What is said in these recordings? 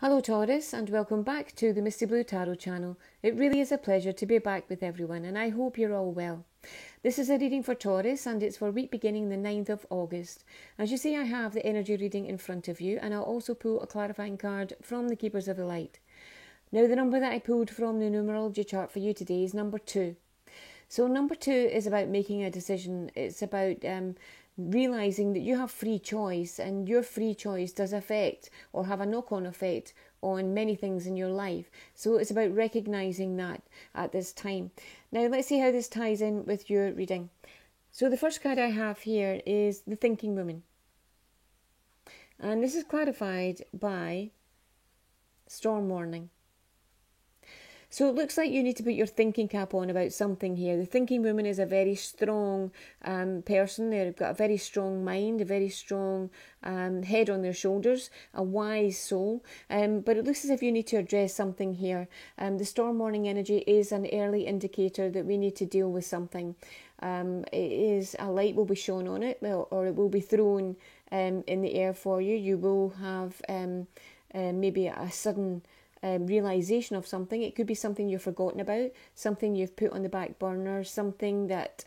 Hello Taurus, and welcome back to the Misty Blue Tarot channel. It really is a pleasure to be back with everyone, and I hope you're all well. This is a reading for Taurus, and it's for week beginning the 9th of August. As you see, I have the energy reading in front of you, and I'll also pull a clarifying card from the Keepers of the Light. Now, the number that I pulled from the numerology chart for you today is number 2. So number 2 is about making a decision. It's about realising that you have free choice, and your free choice does affect or have a knock-on effect on many things in your life. So it's about recognising that at this time. Now let's see how this ties in with your reading. So the first card I have here is the Thinking Woman. And this is clarified by Storm Warning. So it looks like you need to put your thinking cap on about something here. The Thinking Woman is a very strong person. They've got a very strong mind, a very strong head on their shoulders, a wise soul. But it looks as if you need to address something here. The Storm Warning energy is an early indicator that we need to deal with something. It is a light will be shown on it, or it will be thrown in the air for you. You will have maybe a sudden realisation of something. It could be something you've forgotten about, something you've put on the back burner, something that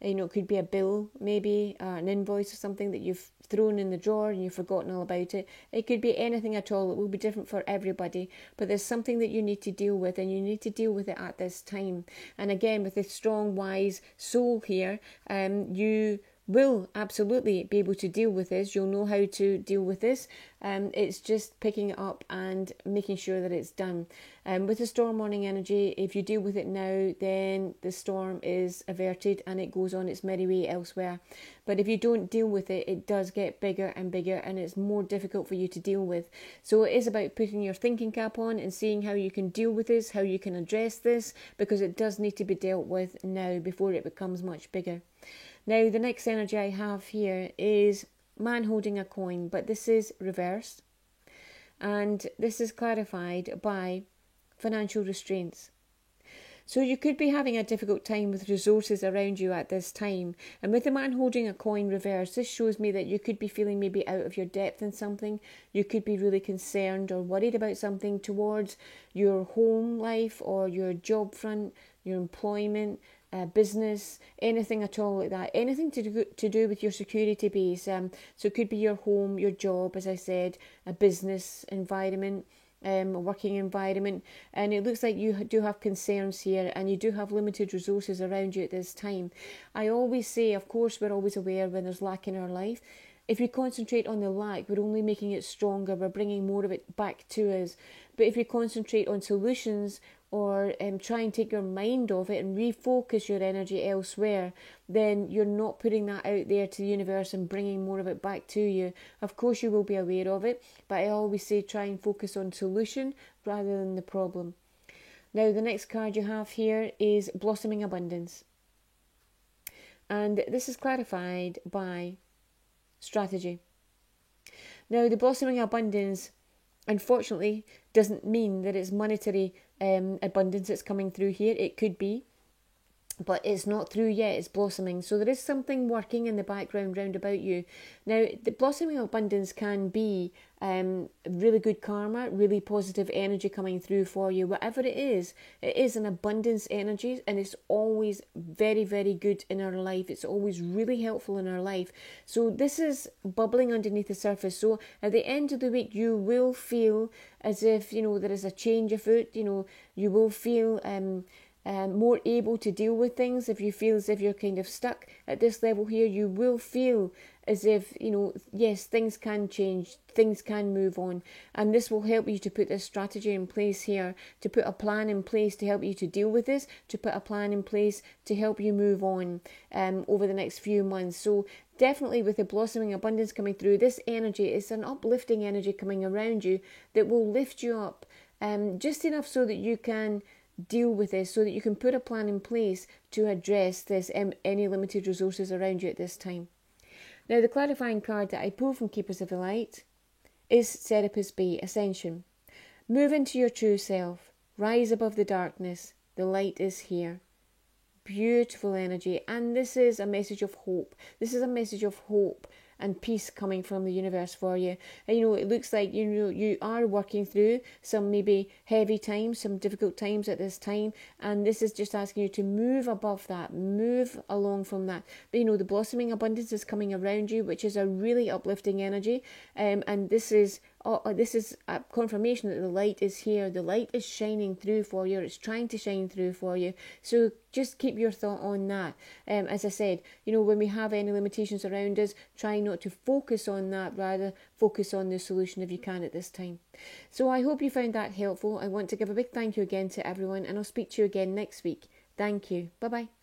it could be a bill, maybe an invoice or something that you've thrown in the drawer and you've forgotten all about it. It could be anything at all. It will be different for everybody, but there's something that you need to deal with, and you need to deal with it at this time. And again, with this strong, wise soul here, you will absolutely be able to deal with this. You'll know how to deal with this. It's just picking it up and making sure that it's done. With the Storm Warning energy, if you deal with it now, then the storm is averted and it goes on its merry way elsewhere. But if you don't deal with it, it does get bigger and bigger, and it's more difficult for you to deal with. So it is about putting your thinking cap on and seeing how you can deal with this, how you can address this, because it does need to be dealt with now before it becomes much bigger. Now, the next energy I have here is man holding a coin, but this is reversed. And this is clarified by financial restraints. So you could be having a difficult time with resources around you at this time. And with the man holding a coin reversed, this shows me that you could be feeling maybe out of your depth in something. You could be really concerned or worried about something towards your home life or your job front, your employment, business, anything at all like that, anything to do with your security base. So it could be your home, your job, as I said, a business environment, a working environment, and it looks like you do have concerns here, and you do have limited resources around you at this time. I always say, of course, we're always aware when there's lack in our life. If we concentrate on the lack, we're only making it stronger, we're bringing more of it back to us. But if you concentrate on solutions, or try and take your mind off it and refocus your energy elsewhere, then you're not putting that out there to the universe and bringing more of it back to you. Of course you will be aware of it, but I always say try and focus on solution rather than the problem. Now the next card you have here is Blossoming Abundance. And this is clarified by strategy. Now the Blossoming Abundance, unfortunately, doesn't mean that it's monetary abundance that's coming through here. It could be, but it's not through yet. It's blossoming. So there is something working in the background round about you. Now, the blossoming abundance can be really good karma, really positive energy coming through for you. Whatever it is an abundance energy, and it's always very, very good in our life. It's always really helpful in our life. So this is bubbling underneath the surface. So at the end of the week, you will feel as if, there is a change afoot. You will feel more able to deal with things. If you feel as if you're kind of stuck at this level here, you will feel as if, yes, things can change, things can move on. And this will help you to put this strategy in place here, to put a plan in place to help you to deal with this, to put a plan in place to help you move on over the next few months. So definitely with the blossoming abundance coming through, this energy is an uplifting energy coming around you that will lift you up just enough so that you can deal with this, so that you can put a plan in place to address this any limited resources around you at this time. Now the clarifying card that I pull from Keepers of the Light is Serapis Bey, Ascension. Move into your true self, rise above the darkness, the light is here. Beautiful energy, and this is a message of hope. This is a message of hope and peace coming from the universe for you. And, it looks like, you are working through some maybe heavy times, some difficult times at this time. And this is just asking you to move above that, move along from that. But, the blossoming abundance is coming around you, which is a really uplifting energy. And this is a confirmation that the light is here. The light is shining through for you. It's trying to shine through for you. So just keep your thought on that. As I said, when we have any limitations around us, try not to focus on that, rather focus on the solution if you can at this time. So I hope you found that helpful. I want to give a big thank you again to everyone, and I'll speak to you again next week. Thank you. Bye-bye.